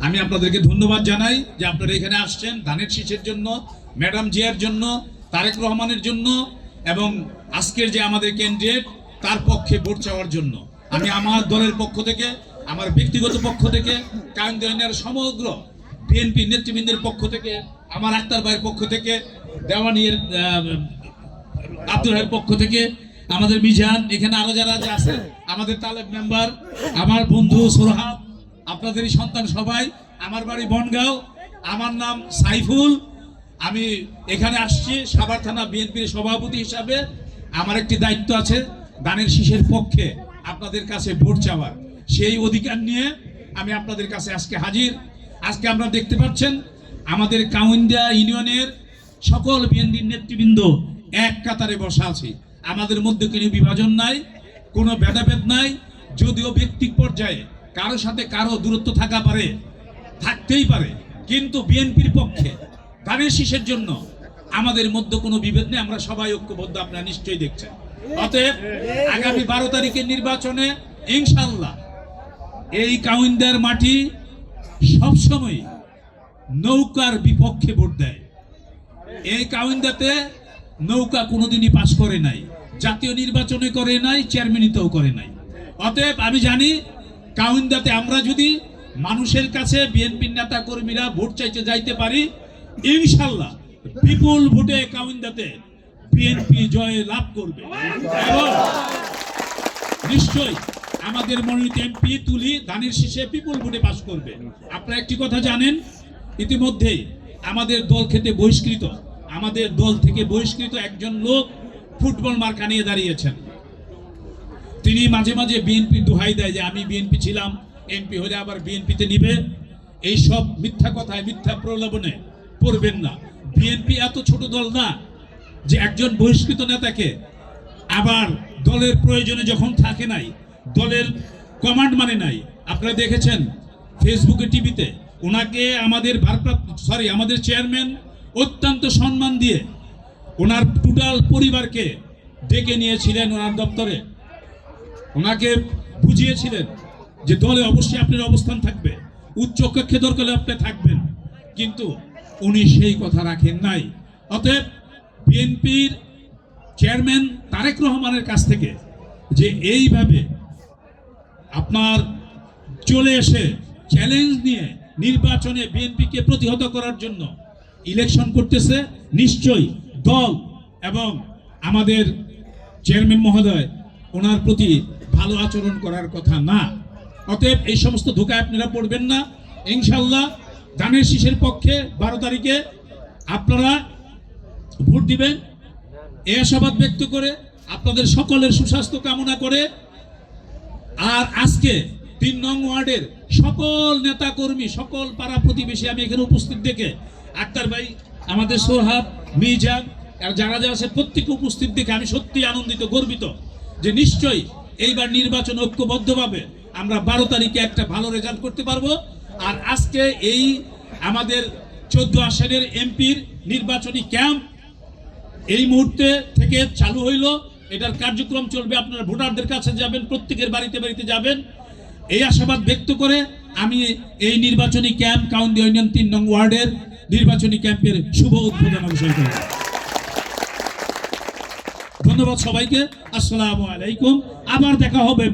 আমি আপনাদেরকে ধন্যবাদ জানাই যে আপনারা এখানে আসছেন ধানের শীষের জন্য, ম্যাডাম জিয়ার জন্য, তারেক রহমানের জন্য এবং আজকের যে আমাদের ক্যান্ডিডেট তার পক্ষে ভোট চাওয়ার জন্য। আমি আমার দলের পক্ষ থেকে, আমার ব্যক্তিগত পক্ষ থেকে, কায়ুমদী ইউনিয়নের সমগ্র বিএনপি নেতৃবৃন্দের পক্ষ থেকে, আমার আক্তার ভাইয়ের পক্ষ থেকে, দেওয়ানির আব্দুল ভাইয়ের পক্ষ থেকে, আমাদের মিজান, এখানে আরো যারা আছে, আমাদের তালেব মেম্বার, আমার বন্ধু সোরহাব, আপনাদেরই সন্তান সবাই, আমার বাড়ি বনগাঁও, আমার নাম সাইফুল। আমি এখানে আসছি সাভার থানা বিএনপির সভাপতি হিসাবে। আমার একটি দায়িত্ব আছে ধানের শীষের পক্ষে আপনাদের কাছে ভোট চাওয়ার। সেই অধিকার নিয়ে আমি আপনাদের কাছে আজকে হাজির। আজকে আপনারা দেখতে পাচ্ছেন আমাদের কাউন্ডা ইউনিয়নের সকল বিএনপি নেতৃবৃন্দ এক কাতারে বসা আছে। আমাদের মধ্যে কোনো বিভাজন নাই, কোনো ভেদাভেদ নাই। যদিও ব্যক্তিক পর্যায়ে কারো সাথে কারো দূরত্ব থাকতেই পারে, কিন্তু বিএনপির পক্ষে ধানের শীষের জন্য আমাদের মধ্যে কোনো বিভেদ নেই। আমরা সবাই ঐক্যবদ্ধ, আপনারা নিশ্চয়ই দেখছেন। অতএব আগামী 12 তারিখের নির্বাচনে ইনশাআল্লাহ এই কাউন্দার মাটি সবসময় নৌকার বিপক্ষে ভোট দেয়। এই কাউন্দাতে নৌকা কোনোদিনই পাস করে নাই, জাতীয় নির্বাচনে করে নাই, চেয়ারম্যানিতেও করে নাই। অতএব আমি জানি কাউন্দাতে আমরা যদি মানুষের কাছে বিএনপির নেতা কর্মীরা ভোট চাইতে যাইতে পারি, ইনশাআল্লাহ বিপুল ভোটে কাউন্দাতে বিএনপি জয় লাভ করবে এবং নিশ্চয়ই আমাদের মনোনীত এমপি তুলি ধানের শীষে বিপুল ভোটে পাস করবে। আপনারা একটি কথা জানেন, ইতিমধ্যেই আমাদের দল থেকে বহিষ্কৃত একজন লোক ফুটবল মার্কা নিয়ে দাঁড়িয়েছেন। তিনি মাঝে মাঝে বিএনপি দোহাই দেয় যে আমি বিএনপি ছিলাম, এমপি হলে আবার বিএনপিতে নিবে। এই সব মিথ্যা কথায়, মিথ্যা প্রলোভনে পড়বেন না। বিএনপি এত ছোট দল না যে একজন বহিষ্কৃত নেতাকে আবার দলের প্রয়োজনে যখন থাকে নাই, দলের কমান্ড মানে নাই। আপনারা দেখেছেন ফেসবুকে, টিভিতে ওনাকে আমাদের চেয়ারম্যান অত্যন্ত সম্মান দিয়ে ওনার টোটাল পরিবারকে ডেকে নিয়েছিলেন ওনার দপ্তরে। ওনাকে বুঝিয়েছিলেন যে দলে অবশ্যই আপনার অবস্থান থাকবে, উচ্চ কক্ষে দরকারে আপনি থাকবেন, কিন্তু উনি সেই কথা রাখেন নাই। অতএব বিএনপির চেয়ারম্যান তারেক রহমানের কাছ থেকে যে এইভাবে আপনার চলে এসে চ্যালেঞ্জ নিয়ে নির্বাচনে বিএনপিকে প্রতিহত করার জন্য ইলেকশন করতেছে, নিশ্চয়ই দল এবং আমাদের চেয়ারম্যান মহোদয় ওনার প্রতি ভালো আচরণ করার কথা না। অতএব এই সমস্ত ধোঁকায় আপনারা পড়বেন না। ইনশাআল্লাহ ধানের শীষের পক্ষে 12 তারিখে আপনারা ভোট দিবেন, এই আশাবাদ ব্যক্ত করে আপনাদের সকলের সুস্বাস্থ্য কামনা করে। আর আজকে 3 নং ওয়ার্ডের সকল নেতা কর্মী, সকল পাড়া প্রতিবেশী আমি এখানে উপস্থিত দেখে, আক্তার ভাই, আমাদের সোহাব, মিজান, যারা আছে প্রত্যেকে উপস্থিত দেখে আমি সত্যি আনন্দিত, গর্বিত যে নিশ্চয়ই এইবার নির্বাচন ঐক্যবদ্ধভাবে আমরা 12 তারিখে একটা ভালো রেজাল্ট করতে পারবো। আর আজকে এই আমাদের 14 আসনের এমপির নির্বাচনী ক্যাম্প এই মুহূর্তে থেকে চালু হইল। এটার কার্যক্রম চলবে, আপনারা ভোটারদের কাছে যাবেন, প্রত্যেকের বাড়িতে বাড়িতে যাবেন। এই আশাবাদ ব্যক্ত করে আমি এই নির্বাচনী ক্যাম্প কাউন্ডা ইউনিয়ন 3 নং ওয়ার্ডের নির্বাচনী ক্যাম্পের শুভ উদ্বোধন ঘোষণা করি। ধন্যবাদ সবাইকে। আসসালামু আলাইকুম। আবার দেখা হবে।